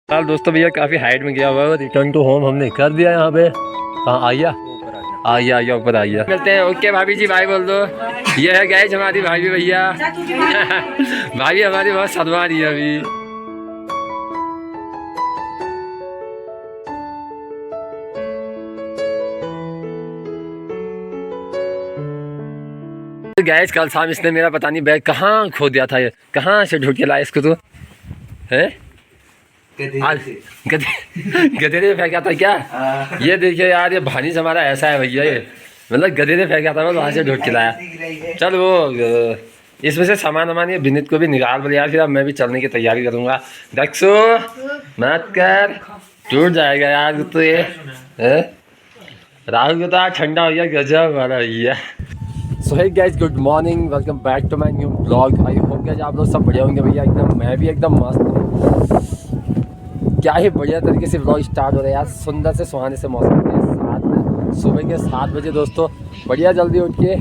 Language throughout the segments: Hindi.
हाल दोस्तों, भैया काफ़ी हाइट में गया हुआ है। रिटर्न टू होम हमने कर दिया यहाँ पे। हाँ आइया आइया आइया ऊपर आइया मिलते हैं। ओके भाभी जी, बाय बोल दो। ये है गैस हमारी भाभी भैया। भाभी हमारी बहुत शर्मा रही है अभी। गैस कल शाम इसने मेरा पता नहीं बैग कहाँ खो दिया था। ये कहाँ से ढूंढ के लाया इसको तो है। गधे ने फेंका था क्या? ये देखिए यार, ये भानीज हमारा ऐसा है भैया। ये मतलब गधे ने फेंका था, वहाँ से ढूंढ के लाया। चल वो इसमें से सामान वामान ये विनीत को भी निकाल बोले यार। फिर अब मैं भी चलने की तैयारी करूँगा। दक्षो मत कर, टूट जाएगा यार तो ये है। राहुल को तो आज ठंडा हो गया, गजब वाला भैया। So hey guys, good morning, welcome back to my new blog. I hope कि आप लोग सब बढ़िया होंगे भैया। एकदम मैं भी एकदम मस्त हूँ। क्या ही बढ़िया तरीके से ब्लॉग स्टार्ट हो रहा है यार, सुंदर से सुहाने से मौसम के साथ। सुबह के 7 बजे दोस्तों, बढ़िया जल्दी उठ के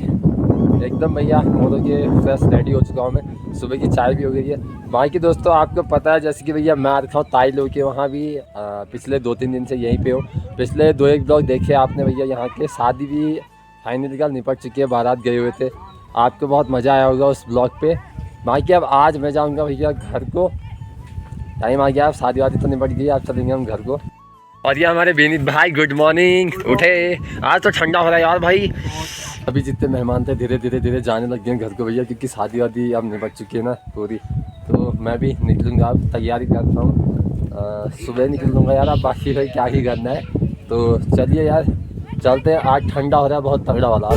एकदम भैया मोड़ो के फ्रेश रेडी हो चुका हूँ मैं। सुबह की चाय भी हो गई है। बाकी दोस्तों आपको पता है जैसे कि भैया मैं आ रखा हूँ ताई लोग के वहाँ भी। पिछले 2-3 दिन से यहीं पे हो। पिछले 2-1 ब्लॉग देखे आपने भैया। यहाँ के शादी भी फाइनली निपट चुकी है, बारात गए हुए थे। आपको बहुत मज़ा आया होगा उस ब्लॉग पे। बाकी अब आज मैं जाऊँगा भैया घर को। टाइम आ गया, अब शादी वादी तो निपट गई, आप चलेंगे हम घर को। और ये हमारे विनीत भाई, गुड मॉर्निंग। उठे, आज तो ठंडा हो रहा है यार भाई। अभी जितने मेहमान थे धीरे धीरे जाने लग गए घर को भैया, क्योंकि शादी वादी अब निपट चुकी है ना पूरी। तो मैं भी निकलूँगा, अब तैयारी करता हूँ। सुबह निकल लूँगा यार, अब बाकी भाई क्या ही करना है। तो चलिए यार चलते हैं। आज ठंडा हो रहा है बहुत तगड़ा वाला।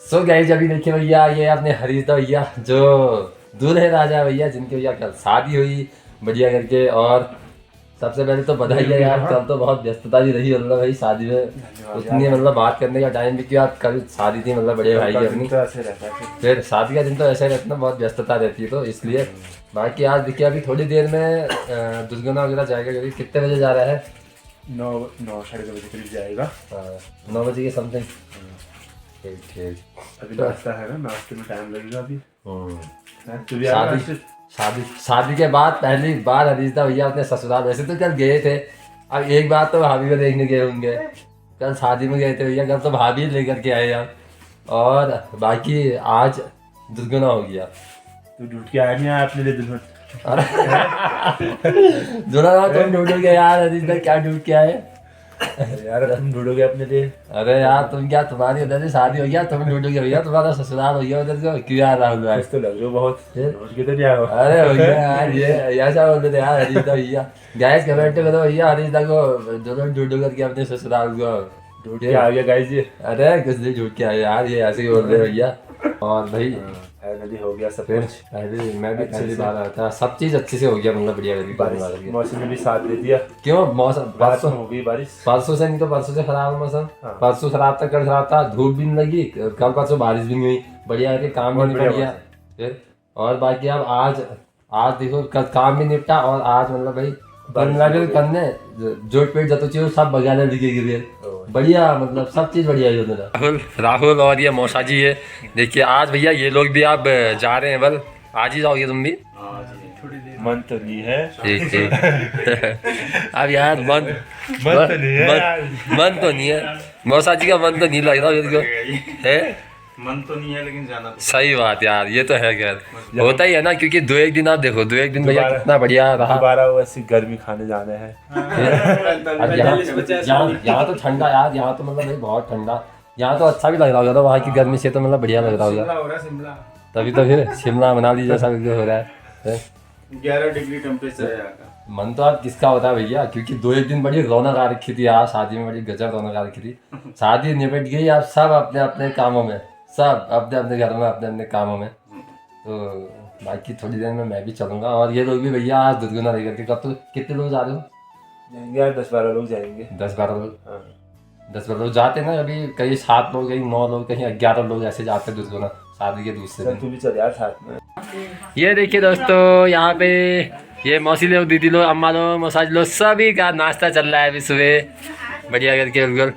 सो गाइस, अभी देखिए भैया, ये अपने हरीश भैया जो दूल्हे राजा भैया, जिनके भैया कल शादी हुई बढ़िया करके। और सबसे पहले तो बधाई है यार, कल तो बहुत व्यस्तता भी रही मतलब भाई शादी में। उतनी मतलब बात करने का टाइम भी किया। कल शादी थी मतलब बड़े भाई की अपनी। फिर शादी का दिन तो ऐसा ही रहता है, बहुत व्यस्तता रहती है तो इसलिए। बाकी आज देखिए अभी थोड़ी देर में दुर्गुना वगैरह जाएगा। करीब कितने बजे जा रहा है? 9 साढ़े 9 बजे करीब जाएगा। 9 बजे के समथिंग। ठीक। अभी नाश्ता है ना, नाश्ते में टाइम लगेगा अभी। शादी के बाद पहली बार हरीशदा भैया अपने ससुराल, वैसे तो कल गए थे। अब एक बार तो भाभी को देखने गए होंगे। कल शादी में गए थे भैया, कल तो भाभी लेकर के आए आप। और बाकी आज दुर्गुना हो गया। तू ढूंढ के आया नहीं आया अपने लिए दुल्हन? दुल्हन तुम ढूंढोगे यार, हरीशदा क्या ढूंढ के आए यार? तुम ढूंढोगे अपने लिए? अरे यार तुम क्या, तुम्हारी उधर से शादी हो गया, तुम ढूंढोगे भैया, तुम्हारा ससुराल हो गया उधर से। क्यों यार राहुल भाई? तो लग रहे हो बहुत, ढूंढ के तो नहीं आया। अरे भैया यार, ये ऐसा बोल रहे थे यार हरीशदा भैया। गैस कमेंट करो भैया, हरीशदा को दोनों ढूंढो करके अपने ससुराल को ढूंढ के आ गया गाइस जी। अरे कुछ नहीं ढूंढ के आए यार, ये ऐसे ही बोल रहे भैया। और भाई फाइनली हो गया सब फिर कुछ। पहले मैं भी पहली बार आया था, सब चीज अच्छे से हो गया मतलब बढ़िया करके। मौसम ने भी साथ दे दिया। क्यों मौसम परसों हो गई बारिश। परसों से नहीं तो परसों से खराब है मौसम। हाँ। परसों खराब था, कल खराब था, धूप भी नहीं लगी। कल परसों बारिश भी नहीं हुई, बढ़िया करके काम भी निपट गया फिर। और बाकी अब आज देखो कल काम भी निपटा। और आज मतलब भाई करने जोट पेट जतो चाहिए सब बगाने दिखेगी फिर बढ़िया, मतलब सब चीज बढ़िया है। राहुल और ये मौसा जी है। देखिए आज भैया ये लोग भी आप जा रहे हैं, बल आज ही जाओगे तुम भी? मन तो नहीं है। ठीक। अब यार मन तो नहीं है। मन तो नहीं है, मौसा जी का मन तो नहीं लग रहा मेरे को है। मन तो नहीं है लेकिन जाना तो। सही बात यार, ये तो है खैर, होता ही है ना। क्योंकि 2-1 दिन आप देखो, 2-1 दिन भैया कितना बढ़िया रहा। दोबारा वैसे गर्मी खाने जाना है। अब यहाँ तो ठंडा यार, यहाँ तो मतलब भाई बहुत ठंडा। यहाँ तो अच्छा भी लग रहा होगा, तो वहाँ की गर्मी से तो मतलब बढ़िया लग रहा होगा। तभी तो फिर शिमला मनाली जैसा हो रहा है। 11 डिग्री टेम्परेचर है यहाँ का। मन तो अब किसका होता है भैया, क्योंकि 2-1 दिन बड़ी रौनक आ रखी थी यार, शादी में बड़ी गजब रौनक आ रखी थी। शादी निपट गई, आप सब अपने अपने कामों में, सब अपने अपने घर में अपने अपने कामों में। तो बाकी थोड़ी देर में मैं भी चलूँगा। और ये लोग भी भैया आज दुर्गुना लेकर के। कब तो कितने लोग जा रहे हो? जाएंगे यार 10-12 लोग जाएंगे। 10-12 लोग 10-12 लोग जाते ना। अभी कहीं 7 लोग, कहीं 9 लोग, कहीं 11 लोग ऐसे जाते हैं दुर्गुना शादी के दूसरे दिन। तू भी चल यार साथ में। ये देखिए दोस्तों, यहाँ पे ये मौसी लोग, दीदी लोग, अम्मा लोग, मौसाज लोग, सभी का नाश्ता चल रहा है अभी सुबह बढ़िया करके बिल्कुल।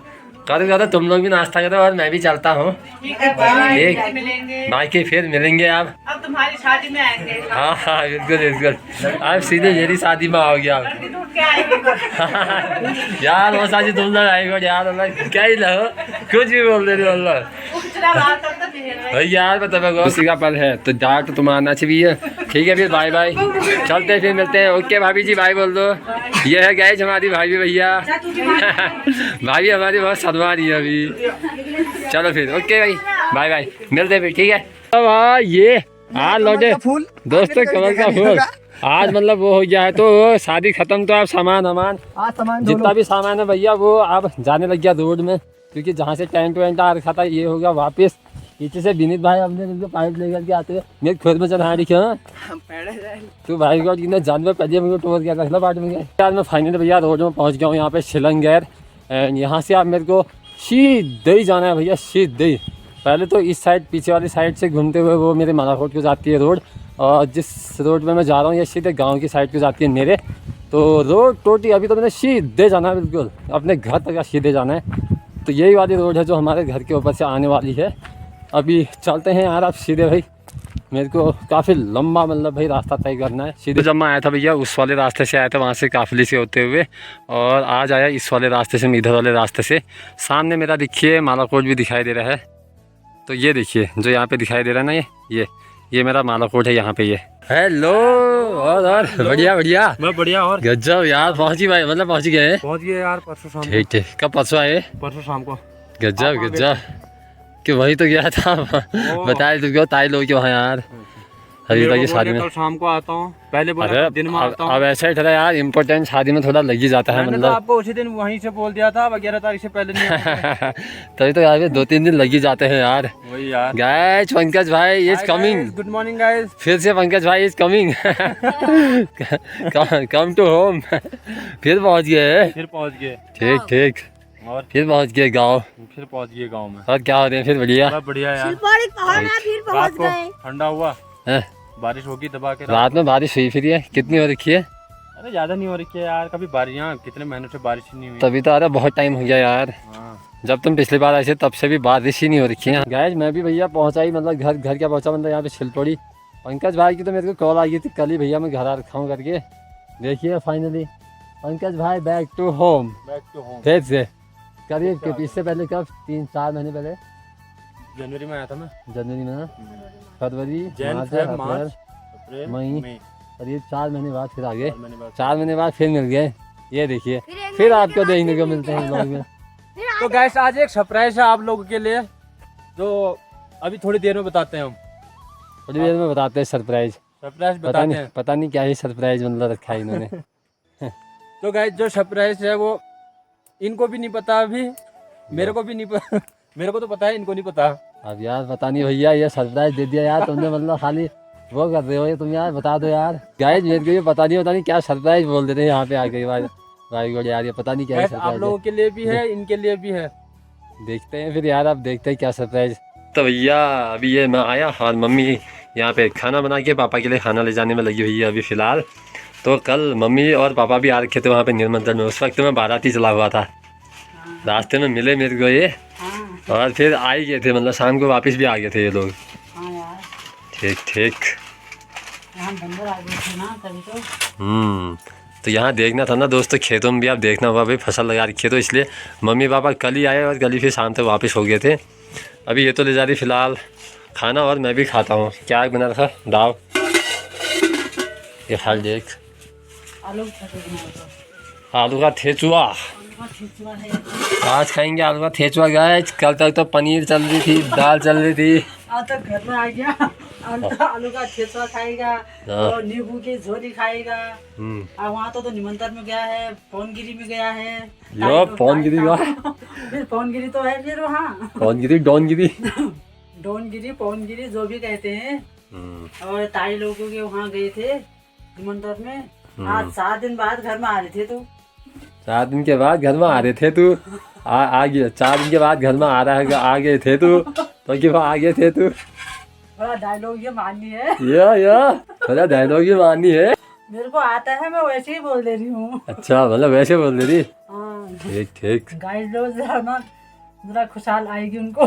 करो तुम लोग भी नाश्ता करो और मैं भी चलता हूँ। ठीक है, बाय, ठीक। फिर मिलेंगे। बाकी फिर मिलेंगे आप। अब तुम्हारी शादी में आएंगे। हाँ हाँ बिल्कुल बिल्कुल, आप सीधे मेरी शादी में आओगे आप। लड़की ढूंढ के आएंगे। यार वो साजी तुम लोग आएगा यार, अल्लाह क्या ही लो कुछ भी बोल दे रहे हो अल्लाह। पिछला बार तक तो नहीं है। भाई यार बताओ उसी का पल है तो डांट तो तुम आना चाहिए। ठीक है फिर बाय बाय, चलते हैं फिर मिलते हैं। ओके भाभी जी बाय बोल दो। ये है गैज हमारी भाभी भैया। भाभी हमारी बहुत शर्मा रही है अभी। चलो फिर ओके भाई बाय बाय, मिलते हैं फिर ठीक है। तो भाई ये आज लौटे दोस्तों कमल का फूल आज मतलब वो हो गया है तो शादी खत्म। तो आप सामान जितना भी सामान है भैया वो अब जाने लग गया रोड में, क्योंकि जहाँ से टेंट वेंट आ रखा था ये हो गया वापस। पीछे से विनीत भाई अपने पाइप लेकर के आते हैं मेरे खुद में चढ़ा रखी है। तो भाई को कितने जानवर पहले मेरे को टोर किया था पार्ट में यार। मैं फाइनली भैया रोड में पहुँच गया हूँ यहाँ पे शिलंगेर। एंड यहाँ से आप मेरे को सीधे ही जाना है भैया, सीधे ही। पहले तो इस साइड पीछे वाली साइड से घूमते हुए वो मेरे मालाकोट को जाती है रोड, और जिस रोड में मैं जा रहा हूँ ये सीधे गांव की साइड को जाती है मेरे। तो रोड टोटी अभी तो मैंने सीधे जाना है, बिल्कुल अपने घर तक सीधे जाना है। तो यही वाली रोड है जो हमारे घर के ऊपर से आने वाली है। अभी चलते हैं यार आप सीधे भाई, मेरे को काफ़ी लंबा मतलब भाई रास्ता तय करना है। सीधे जब मैं आया था भैया उस वाले रास्ते से आया था, वहाँ से काफिले से होते हुए, और आज आया इस वाले रास्ते से, इधर वाले रास्ते से। सामने मेरा देखिए मालाकोट भी दिखाई दे रहा है। तो ये देखिए जो यहाँ पे दिखाई दे रहा है ना, ये मेरा मालाकोट है यहाँ पे। ये हेलो और बढ़िया बढ़िया मैं बढ़िया और गजब यार, पहुँची भाई मतलब पहुँच गए। पहुंच गए यार परसों शाम ठीक ठीक, कब परसों आए? परसों शाम को। गजब गजब कि वही तो गया था बताए तुमको ताई लोग के वहाँ यार अभी तक ये शादी में। कल शाम को आता हूँ, पहले बोला अरे दिन में आता हूँ। अब ऐसा ही था यार, इम्पोर्टेंट शादी में थोड़ा लग ही जाता है मैंने तो मतलब। आपको उसी दिन वहीं से बोल दिया था 11 तारीख से पहले नहीं आऊंगा। तभी तो यार 2-3 दिन लग ही जाते हैं यार। वही यार। गाइस पंकज भाई is coming. Good morning guys. फिर से पंकज भाई is coming. Come to home. फिर पहुंच गए। फिर पहुंच गए। ठीक ठीक, और फिर पहुंच गए गाँव। फिर पहुंच गए गांव में। और क्या हो रहे हैं फिर? बढ़िया सब बढ़िया यार। फिर रात पहुंच को गए। ठंडा हुआ, हैं? बारिश होगी दबा के। रात में बारिश हुई फिर? ये कितनी हो रखी है? अरे ज्यादा नहीं हो रही है यार, कभी बारिश यहाँ कितने महीनों से बारिश ही नहीं हुई। तभी तो अरे बहुत टाइम हो गया यार, हाँ। जब तुम पिछली बार आए थे तब से भी बारिश ही नहीं हो रखी है। गाइस मैं भी भैया पहुंचा ही मतलब घर क्या पहुंचा मतलब यहाँ पे छिलतोड़ी। पंकज भाई की तो मेरे को कॉल आ गई थी कल ही, भैया मैं घर आ रखा हूँ करके। देखिए फाइनली पंकज भाई back to home. Back to home. फिर से करीब के इससे पहले कब 3-4 महीने पहले जनवरी में आया था मैं। जनवरी में ना, फरवरी मार्च अप्रैल मई, करीब 4 महीने बाद फिर आ गए। 4 4 महीने बाद फिर मिल गए। ये देखिए फिर आपको देखने को मिलते हैं ब्लॉग में। तो गैस आज एक सरप्राइज है आप लोगों के लिए, जो अभी थोड़ी देर में बताते हैं हम। थोड़ी देर में बताते हैं सरप्राइज। बताते हैं। पता नहीं क्या ही सरप्राइज मतलब रखा है इन्होंने। तो गैस जो सरप्राइज है वो इनको भी नहीं पता अभी, मेरे को भी नहीं पता। मेरे को तो पता है, इनको नहीं पता। अब यार पता नहीं भैया, ये सरप्राइज दे दिया यार तुमने, मतलब खाली वो कर रहे हो ये तुम यार। बता दो यार गाइस, मेरे को ये पता नहीं क्या सरप्राइज बोल देते हैं यहाँ पे आके भाई को यार। ये पता नहीं क्या आप सरप्राइज लोगों के लिए भी है, इनके लिए भी है। देखते हैं फिर यार, अब देखते हैं क्या सरप्राइज। तो भैया अभी ये मैं आया और मम्मी यहाँ पे खाना बना के पापा के लिए खाना ले जाने में लगी हुई है अभी फ़िलहाल। तो कल मम्मी और पापा भी आ रखे थे वहाँ पे निमंत्रण में, उस वक्त मैं बाराती चला हुआ था। रास्ते में मिले मेरे को ये, और फिर आ ही गए थे, मतलब शाम को वापस भी आ गए थे ये लोग। ठीक ठीक। तो यहाँ देखना था ना दोस्तों, खेतों में भी आप देखना होगा भाई, फसल लगा रखी है, तो इसलिए मम्मी पापा कल ही आए और कल ही फिर शाम तक वापस हो गए थे। अभी ये तो ले जा रही फ़िलहाल खाना, और मैं भी खाता हूँ। क्या बना रखा? दाल। ये हाल देख, आलू का ठेचुआ। आज खाएंगे आलू का ठेचुआ गाइस। कल तक तो पनीर चल रही थी, दाल चल रही थी, आज तक घर में आ गया। आलू का ठेचुआ खाएगा और नींबू की झोली खाएगा। और वहाँ तो निमंत्रण में गया है, पौनगिरी में गया है। यो पौनगिरी का फिर पौनगिरी तो है फिर वहाँ। पौनगिरी डोनगिरी डोनगिरी पौनगिरी जो भी कहते हैं। और ताई लोगों के वहाँ गए थे निमंत्रण में। आज 7 दिन बाद घर में आ रहे थे। तो 4 दिन के बाद घर में आ रहे थे तू? आ गया 4 दिन के बाद घर में आ गए थे तू? तो कि आ गए थे तू? बड़ा डायलॉग ये माननी है। बड़ा डायलॉग ये माननी है। मेरे को आता है, मैं वैसे ही बोल दे रही हूँ। अच्छा मतलब वैसे बोल दे रही। हाँ ठीक ठीक। गाइस लोग ना जरा खुशहाल आएगी उनको।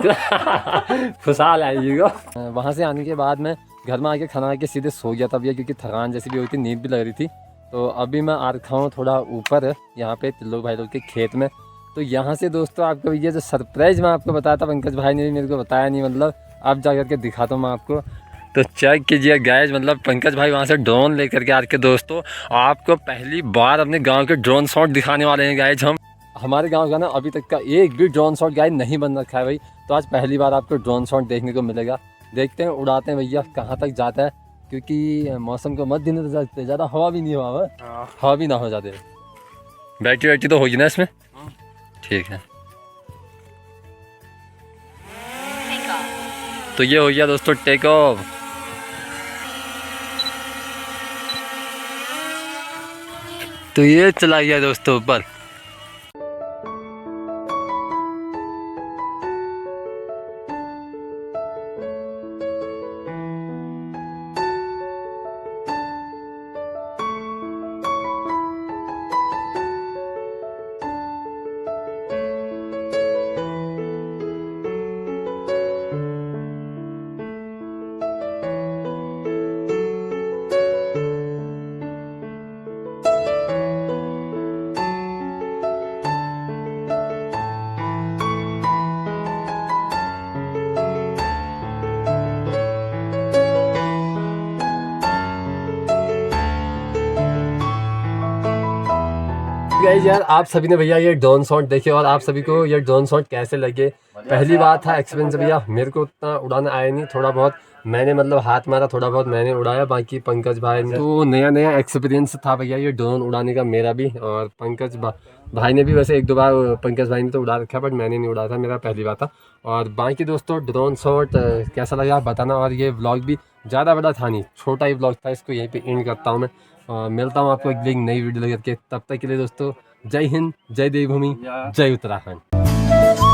खुशहाल आइएगा। वहाँ से आने के बाद मैं घर में आके खाना के सीधे सो गया था भैया, क्योंकि थकान जैसी भी हुई थी, नींद भी लग रही थी। तो अभी मैं आ रखा हूँ थोड़ा ऊपर यहाँ पे तिल्लो भाई लोग के खेत में। तो यहाँ से दोस्तों आपको भैया जो सरप्राइज़ मैं आपको बताया था, पंकज भाई ने भी मेरे को बताया नहीं, मतलब अब जा करके दिखाता हूँ मैं आपको। तो चेक कीजिए गाइस, मतलब पंकज भाई वहाँ से ड्रोन लेकर के आके दोस्तों आपको पहली बार अपने गांव के ड्रोन शॉट दिखाने वाले हैं गाइस हम। हमारे गांव का ना अभी तक का एक भी ड्रोन शॉट गाइस नहीं बन रखा है भाई, तो आज पहली बार आपको ड्रोन शॉट देखने को मिलेगा। देखते हैं उड़ाते हैं भैया कहाँ तक जाता है, क्योंकि मौसम को मत दिन तो ज़्यादा हवा भी नहीं हुआ, हवा भी ना हो जाते। बैटरी वैटरी तो होगी ना इसमें? ठीक है। तो ये हो गया दोस्तों टेक ऑफ। तो ये चला गया दोस्तों ऊपर। गाइस यार आप सभी ने भैया ये ड्रोन शॉट देखे, और आप सभी को ये ड्रोन शॉट कैसे लगे? पहली बात था एक्सपीरियंस भैया, मेरे को उतना उड़ाना आया नहीं, थोड़ा बहुत मैंने मतलब हाथ मारा, थोड़ा बहुत मैंने उड़ाया, बाकी पंकज भाई ने तो नया एक्सपीरियंस था भैया ये ड्रोन उड़ाने का मेरा भी। और पंकज भाई ने भी वैसे 1-2 बार, पंकज भाई ने तो उड़ा रखा, बट मैंने नहीं उड़ाया था, मेरा पहली बार था। और बाकी दोस्तों ड्रोन शॉट कैसा लगा बताना। और ये व्लॉग भी ज़्यादा बड़ा था नहीं, छोटा ही व्लॉग था, इसको यहीं पे एंड करता हूँ मैं। मिलता हूँ आपको एक नई वीडियो लेकर के, तब तक के लिए दोस्तों जय हिंद, जय देवभूमि, जय उत्तराखंड।